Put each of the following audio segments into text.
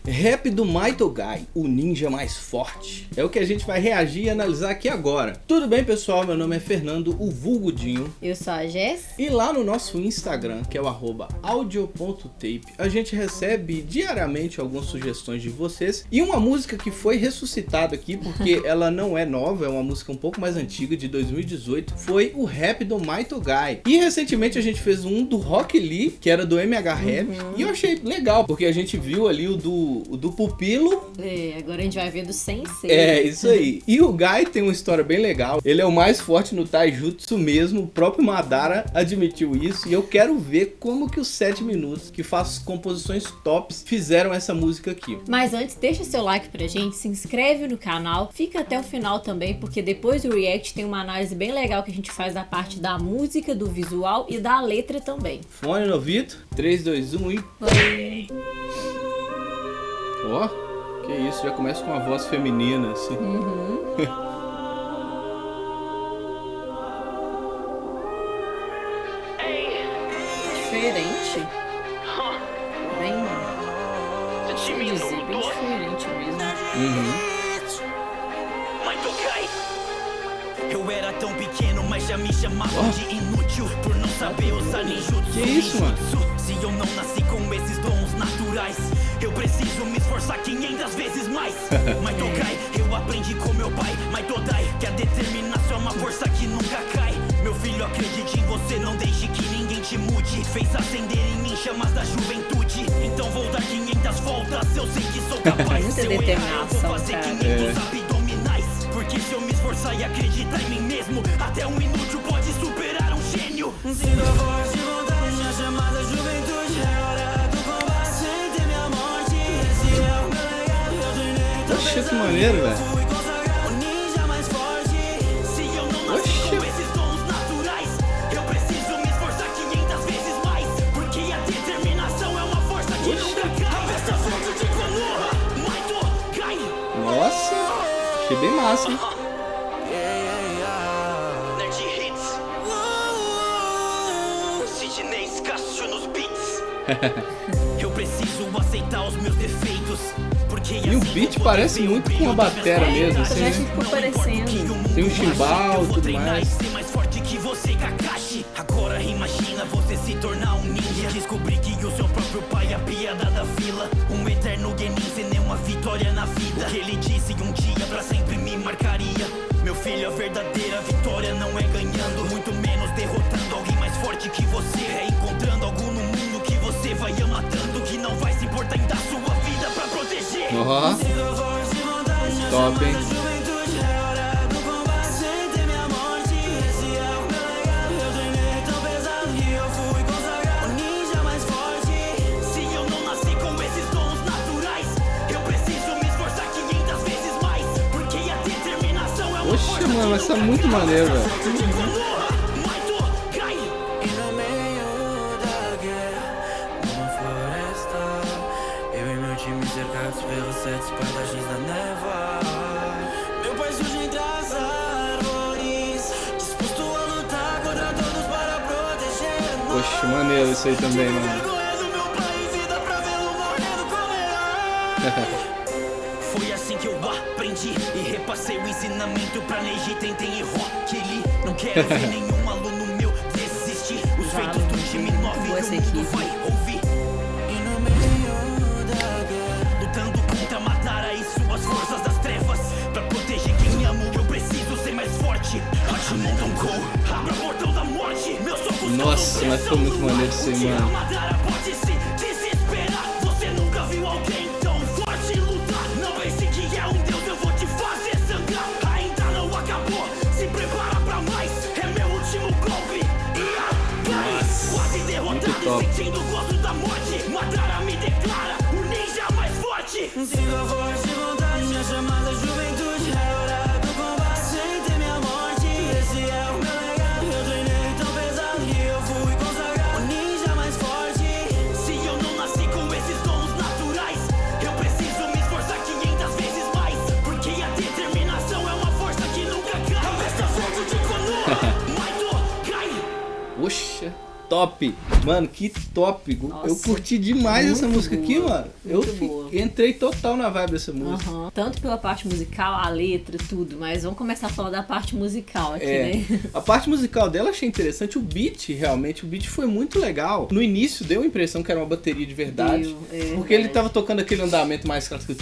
Rap do Maito Guy, o ninja mais forte. É o que a gente vai reagir e analisar aqui agora. Tudo bem, pessoal? Meu nome é Fernando, o vulgo Dinho. Eu sou a Jess. E lá no nosso Instagram, que é o @audio.tape, a gente recebe diariamente algumas sugestões de vocês. E uma música que foi ressuscitada aqui, porque ela não é nova, é uma música um pouco mais antiga, de 2018, foi o Rap do Maito Guy. E recentemente a gente fez um do Rock Lee, que era do MH Rap. E eu achei legal, porque a gente viu ali o do Pupilo. Agora a gente vai ver do Sensei. É, isso aí. E o Guy tem uma história bem legal. Ele é o mais forte no Taijutsu mesmo. O próprio Madara admitiu isso. E eu quero ver como que os 7 minutos, que faz composições tops, fizeram essa música aqui. Mas antes, deixa seu like pra gente, se inscreve no canal, fica até o final também, porque depois do react tem uma análise bem legal que a gente faz da parte da música, do visual e da letra também. Fone no ouvido. 3, 2, 1 e... Oi. Ó, que isso, já começa com uma voz feminina, assim. Diferente. Bem... Deixa eu dizer, bem diferente mesmo. Eu era tão pequeno, mas já me chamavam de inútil por não saber usar ninjutsu. Que isso, mano? Se eu não nasci com esses dons naturais, eu preciso me esforçar 500 vezes mais. Mas Tokai, eu aprendi com meu pai, Maitodai, que a determinação é uma força que nunca cai. Meu filho, acredite em você, não deixe que ninguém te mude. Fez acender em mim chamas da juventude. Então vou dar 500 voltas, eu sei que sou capaz. Muita Se eu errar, eu vou determinação, fazer cara. 500 abdominais. Porque se eu me esforçar e acreditar em mim mesmo, até um inútil pode superar um gênio. Sinto a voz de vontade, minha chamada juventude. É hora do combate, sem ter minha morte. Esse é o meu legado, eu treinei tão Oxe, que pesado. maneiro, velho. Fui consagrado, o ninja mais forte. Se eu não nasci Oxe. com esses dons naturais, eu preciso me esforçar 500 vezes mais. Porque a determinação é uma força que nunca cai. A besta forte de Konoha, Maito Guy. Nossa, achei bem massa, hein? Nerd Hits. Sidney Cássio nos beats. Eu preciso aceitar os meus defeitos, porque E o beat parece muito com a batera mesmo, assim, Também né? ficou parecendo. Tem um chimbal e tudo mais. Ser mais forte que você, Kakashi. Agora imagina você se tornar um ninja. Descobrir que o seu próprio pai é a piada da vila. Um eterno genin sem nenhuma vitória na vida. O que ele disse um dia pra sempre me marcaria. Meu filho, a verdadeira vitória não é ganhando, muito menos derrotando alguém mais forte que você. É encontrando algo no mundo que você vai amar tanto, que não vai se importar em dar sua vida pra proteger. Ó, top, hein? Oxe, mano, mas tá muito maneiro, velho. E no meio da guerra, numa floresta, eu e meu time cercados pelos 7 espadachins da névoa. Meu pai surge entre as árvores, disposto a lutar contra todos para proteger. Oxe, maneiro isso aí também, mano. Vergonha do meu pai e vida pra vê-lo morrendo como herói. Foi assim que eu aprendi e repassei o ensinamento pra Neji, Tenten e Rock Lee. Não quero ver nenhum aluno meu desistir. Os feitos do time 9 boa e essa o mundo equipe. vai ouvir. E no meio da guerra, lutando contra Madara e suas forças das trevas. Pra proteger quem amo, eu preciso ser mais forte. Hachimon Tonkou, abra o portão da morte. Meus socos Nossa, mas foi muito maneiro isso aí, mano. Madara pode se desesperar. Você nunca viu alguém tão forte lutar. Não pense que é um deus, eu vou te fazer sangrar. Ainda não acabou, se prepara pra mais. É meu último golpe e a paz. Quase derrotado muito top. e sentindo o gosto da morte. Madara me declara o ninja mais forte. Sinto a voz de vontade, minha chamada juventude. É hora do combate, sem ter minha morte. Esse é o meu legado, eu treinei tão pesado que eu fui consagrado. O ninja mais forte. Se eu não nasci com esses dons naturais, eu preciso me esforçar 500 vezes mais. Porque a determinação é uma força que nunca cai. A besta forte de Konoha, Maito Guy. Oxe, top. Mano, que top. Nossa, eu curti demais essa música aqui, mano. Boa. Entrei total na vibe dessa música. Tanto pela parte musical, a letra, tudo. Mas vamos começar a falar da parte musical aqui, né? A parte musical dela eu achei interessante. O beat, realmente, o beat foi muito legal. No início deu a impressão que era uma bateria de verdade. Porque ele tava tocando aquele andamento mais clássico.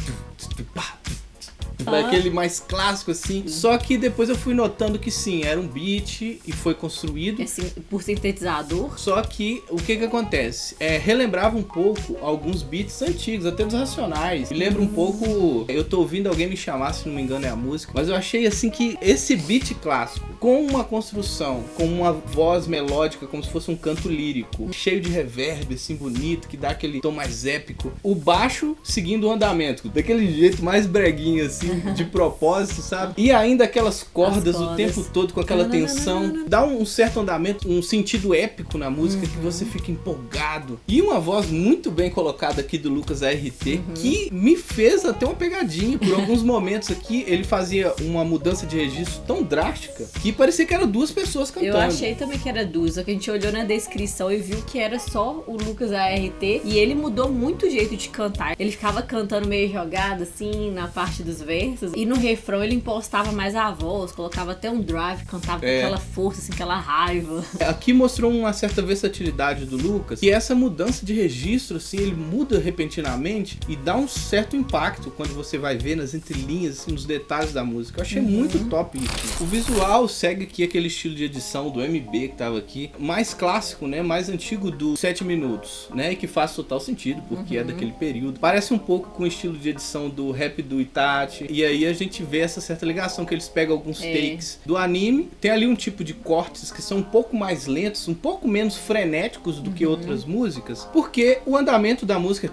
Aquele mais clássico, assim. Só que depois eu fui notando que sim, era um beat e foi construído. Assim, por sintetizador. Só que o que acontece? Relembrava um pouco alguns beats antigos, até dos Racionais. Me lembra um pouco. Eu tô ouvindo alguém me chamar, se não me engano é a música. Mas eu achei assim que esse beat clássico, com uma construção, com uma voz melódica, como se fosse um canto lírico, cheio de reverb, assim, bonito, que dá aquele tom mais épico. O baixo seguindo o andamento, daquele jeito mais breguinho, assim. De propósito, sabe? E ainda aquelas cordas o tempo todo com aquela tensão. Dá um certo andamento, um sentido épico na música que você fica empolgado. E uma voz muito bem colocada aqui do Lucas ART, que me fez até uma pegadinha. Por alguns momentos aqui, ele fazia uma mudança de registro tão drástica que parecia que eram duas pessoas cantando. Eu achei também que era duas, só que a gente olhou na descrição e viu que era só o Lucas ART. E ele mudou muito o jeito de cantar. Ele ficava cantando meio jogado, assim, na parte dos versos. E no refrão ele impostava mais a voz, colocava até um drive, cantava com aquela força, assim, aquela raiva. Aqui mostrou uma certa versatilidade do Lucas, e essa mudança de registro, assim, ele muda repentinamente e dá um certo impacto quando você vai ver nas entrelinhas, assim, nos detalhes da música. Eu achei muito top isso. O visual segue aqui aquele estilo de edição do MB que tava aqui, mais clássico, né, mais antigo do 7 minutos, né, e que faz total sentido, porque é daquele período. Parece um pouco com o estilo de edição do rap do Itachi. E aí a gente vê essa certa ligação, que eles pegam alguns takes do anime. Tem ali um tipo de cortes que são um pouco mais lentos, um pouco menos frenéticos do que outras músicas, porque o andamento da música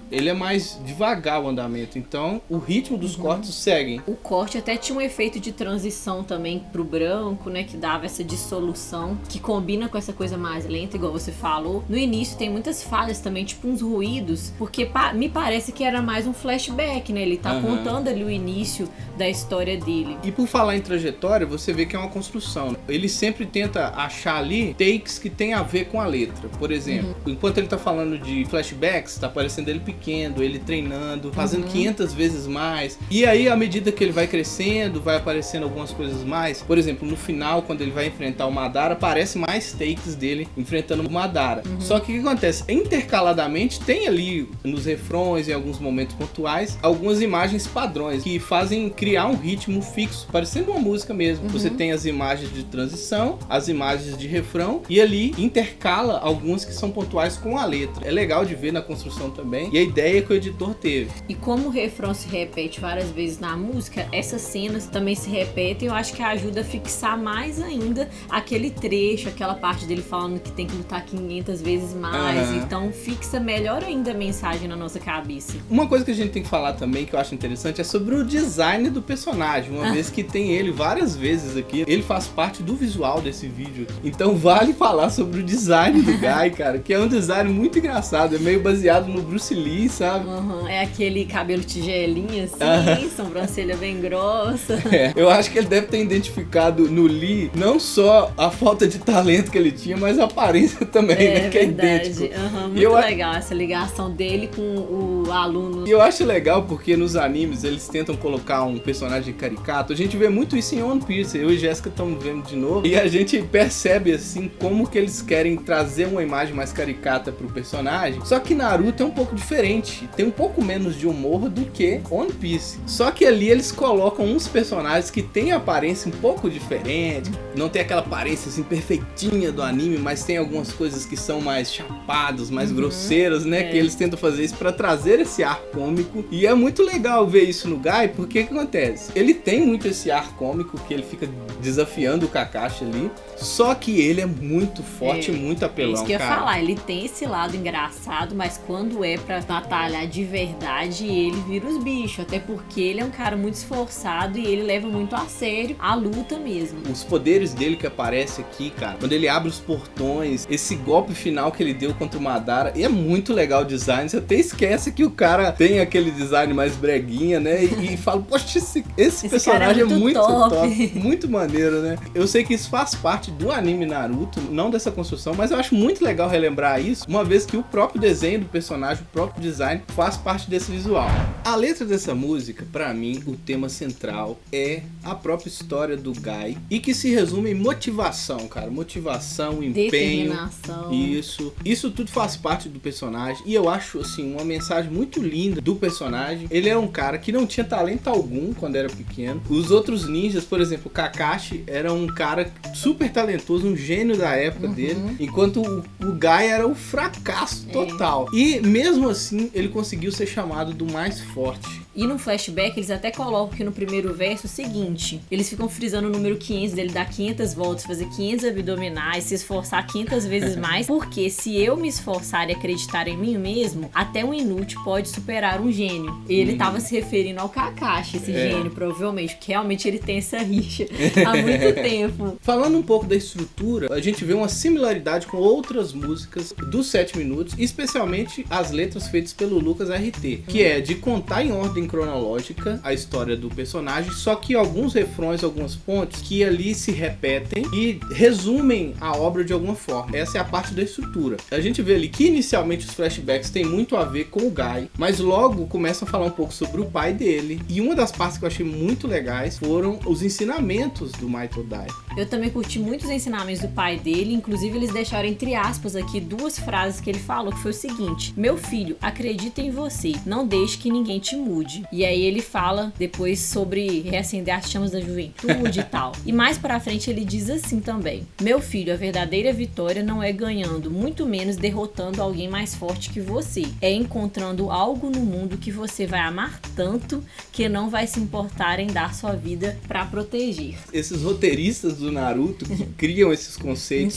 ele é mais devagar o andamento. Então o ritmo dos cortes seguem. O corte até tinha um efeito de transição também pro branco, né, que dava essa dissolução, que combina com essa coisa mais lenta, igual você falou. No início tem muitas falhas também, tipo uns ruídos, porque me parece que era mais um flashback, né, ele tá contando ali o início da história dele. E por falar em trajetória, você vê que é uma construção. Ele sempre tenta achar ali takes que tem a ver com a letra. Por exemplo, enquanto ele tá falando de flashbacks, tá aparecendo ele pequeno, ele treinando, fazendo 500 vezes mais. E aí, à medida que ele vai crescendo, vai aparecendo algumas coisas mais. Por exemplo, no final, quando ele vai enfrentar o Madara, aparece mais takes dele enfrentando o Madara. Só que o que acontece? Intercaladamente, tem ali nos refrões, em alguns momentos pontuais, algumas imagens padrões que fazem criar um ritmo fixo, parecendo uma música mesmo. Você tem as imagens de transição, as imagens de refrão, e ali intercala algumas que são pontuais com a letra. É legal de ver na construção também, e a ideia que o editor teve. E como o refrão se repete várias vezes na música, essas cenas também se repetem, eu acho que ajuda a fixar mais ainda aquele trecho, aquela parte dele falando que tem que lutar 500 vezes mais. Então fixa melhor ainda a mensagem na nossa cabeça. Uma coisa que a gente tem que falar também, que eu acho interessante, é sobre o design do personagem, uma vez que tem ele várias vezes aqui. Ele faz parte do visual desse vídeo, então vale falar sobre o design do Guy, cara, que é um design muito engraçado, é meio baseado no Bruce Lee, sabe? É aquele cabelo tigelinha assim, sobrancelha bem grossa. Eu acho que ele deve ter identificado no Lee não só a falta de talento que ele tinha, mas a aparência também, né, que verdade. É idêntico. Muito legal essa ligação dele com o aluno. E eu acho legal porque nos animes eles tentam colocar um personagem caricato. A gente vê muito isso em One Piece. Eu e Jéssica estamos vendo de novo. E a gente percebe assim como que eles querem trazer uma imagem mais caricata pro personagem. Só que Naruto é um pouco diferente. Tem um pouco menos de humor do que One Piece. Só que ali eles colocam uns personagens que têm aparência um pouco diferente. Não tem aquela aparência assim perfeitinha do anime, mas tem algumas coisas que são mais chapadas, mais grosseiras, né? Que eles tentam fazer isso pra trazer esse ar cômico. E é muito legal ver isso no Guy, porque o que acontece? Ele tem muito esse ar cômico, que ele fica desafiando o Kakashi ali, só que ele é muito forte, muito apelão, isso que eu ia cara. falar, ele tem esse lado engraçado, mas quando é pra batalhar de verdade, ele vira os bichos, até porque ele é um cara muito esforçado e ele leva muito a sério a luta mesmo. Os poderes dele que aparecem aqui, cara, quando ele abre os portões, esse golpe final que ele deu contra o Madara, é muito legal o design, você até esquece que o cara tem aquele design mais breguinha, né, e fala, poxa, esse personagem é muito top, muito maneiro. maneiro, né? Eu sei que isso faz parte do anime Naruto, não dessa construção, mas eu acho muito legal relembrar isso, uma vez que o próprio desenho do personagem, o próprio design, faz parte desse visual. A letra dessa música, pra mim, o tema central é a própria história do Guy, e que se resume em motivação, cara. Motivação, empenho. Determinação. Isso tudo faz parte do personagem, e eu acho, assim, uma mensagem muito linda do personagem. Ele é um cara que não tinha talento algum quando era pequeno. Os outros ninjas, por exemplo, o Kakashi era um cara super talentoso, um gênio da época dele, enquanto o Guy era o fracasso total. E mesmo assim, ele conseguiu ser chamado do mais forte. E no flashback, eles até colocam que no primeiro verso o seguinte: eles ficam frisando o número 500, dele dar 500 voltas, fazer 500 abdominais, se esforçar 500 vezes mais, porque se eu me esforçar e acreditar em mim mesmo, até um inútil pode superar um gênio. Ele tava se referindo ao Kakashi, esse gênio, provavelmente, porque realmente ele tem essa rixa há muito tempo. Falando um pouco da estrutura, a gente vê uma similaridade com outras músicas dos 7 minutos, especialmente as letras feitas pelo Lucas RT, que é de contar em ordem cronológica a história do personagem, só que alguns refrões, algumas pontes que ali se repetem e resumem a obra de alguma forma. Essa é a parte da estrutura. A gente vê ali que inicialmente os flashbacks têm muito a ver com o Guy, mas logo começam a falar um pouco sobre o pai dele, e uma das partes que eu achei muito legais foram os ensinamentos do Might Die. Eu também curti muito os ensinamentos do pai dele, inclusive eles deixaram entre aspas aqui 2 frases que ele falou, que foi o seguinte: meu filho, acredita em você, não deixe que ninguém te mude. E aí ele fala depois sobre reacender as chamas da juventude e tal. E mais pra frente ele diz assim também: meu filho, a verdadeira vitória não é ganhando, muito menos derrotando alguém mais forte que você. É encontrando algo no mundo que você vai amar tanto que não vai se importar em dar sua vida pra proteger. Esses roteiristas do Naruto que criam esses conceitos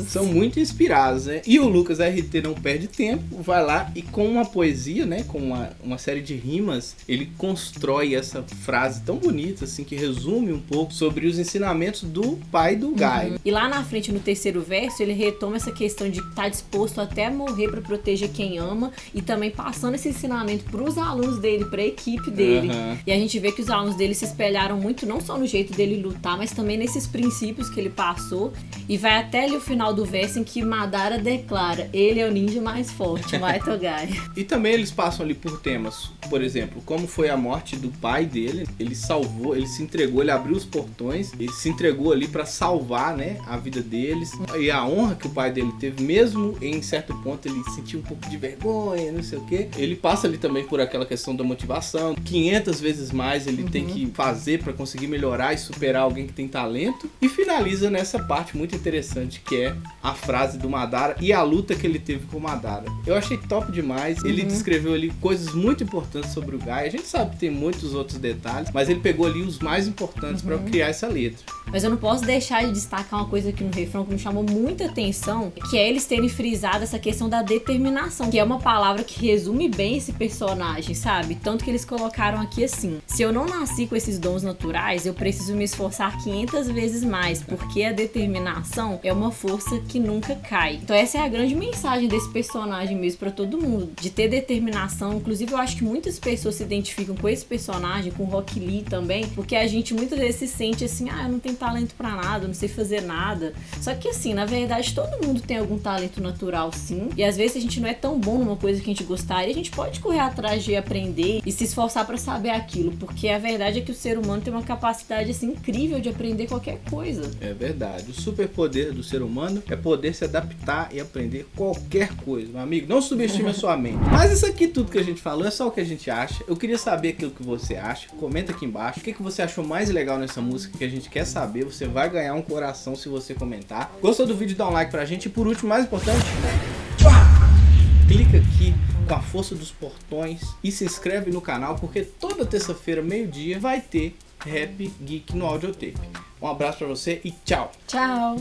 são muito inspirados, né? E o Lucas RT não perde tempo, vai lá e com uma poesia, né, com uma série de rimas, ele constrói essa frase tão bonita, assim, que resume um pouco sobre os ensinamentos do pai do Guy. E lá na frente, no terceiro verso, ele retoma essa questão de estar disposto até a morrer pra proteger quem ama, e também passando esse ensinamento pros alunos dele, pra equipe dele. E a gente vê que os alunos dele se espelharam muito, não só no jeito dele lutar, mas também nesses princípios que ele passou. E vai até ali o final do verso em que Madara declara: ele é o ninja mais forte, o Might Guy. E também eles passam ali por temas, por exemplo, como foi a morte do pai dele. Ele salvou, ele se entregou, ele abriu os portões, ele se entregou ali pra salvar, né, a vida deles. E a honra que o pai dele teve, mesmo em certo ponto ele sentiu um pouco de vergonha, não sei o que. Ele passa ali também por aquela questão da motivação, 500 vezes mais ele tem que fazer pra conseguir melhorar e superar alguém que tem talento. E finaliza nessa parte muito interessante, que é a frase do Madara e a luta que ele teve com o Madara. Eu achei top demais. Ele descreveu ali coisas muito importantes sobre o Guy. A gente sabe que tem muitos outros detalhes, mas ele pegou ali os mais importantes pra criar essa letra. Mas eu não posso deixar de destacar uma coisa aqui no refrão que me chamou muita atenção, que é eles terem frisado essa questão da determinação, que é uma palavra que resume bem esse personagem, sabe? Tanto que eles colocaram aqui assim: se eu não nasci com esses dons naturais, eu preciso me esforçar 500 vezes mais, porque a determinação é uma força que nunca cai. Então essa é a grande mensagem desse personagem mesmo pra todo mundo, de ter determinação. Inclusive eu acho que muitas pessoas se identificam com esse personagem, com o Rock Lee também, porque a gente muitas vezes se sente assim: ah, eu não tenho talento pra nada, eu não sei fazer nada. Só que assim, na verdade todo mundo tem algum talento natural sim, e às vezes a gente não é tão bom numa coisa que a gente gostaria, a gente pode correr atrás de aprender e se esforçar pra saber aquilo, porque a verdade é que o ser humano tem uma capacidade assim incrível de aprender qualquer coisa. É verdade, o superpoder do ser humano é poder se adaptar e aprender qualquer coisa, meu amigo. Não subestime a sua mente. Mas isso aqui tudo que a gente falou é só o que a gente acha. Eu queria saber aquilo que você acha. Comenta aqui embaixo o que você achou mais legal nessa música, que a gente quer saber. Você vai ganhar um coração se você comentar. Gostou do vídeo? Dá um like pra gente. E por último, mais importante, clica aqui com a força dos portões e se inscreve no canal, porque toda terça-feira, meio-dia, vai ter Rap Geek no Audiotape. Um abraço pra você e tchau! Tchau!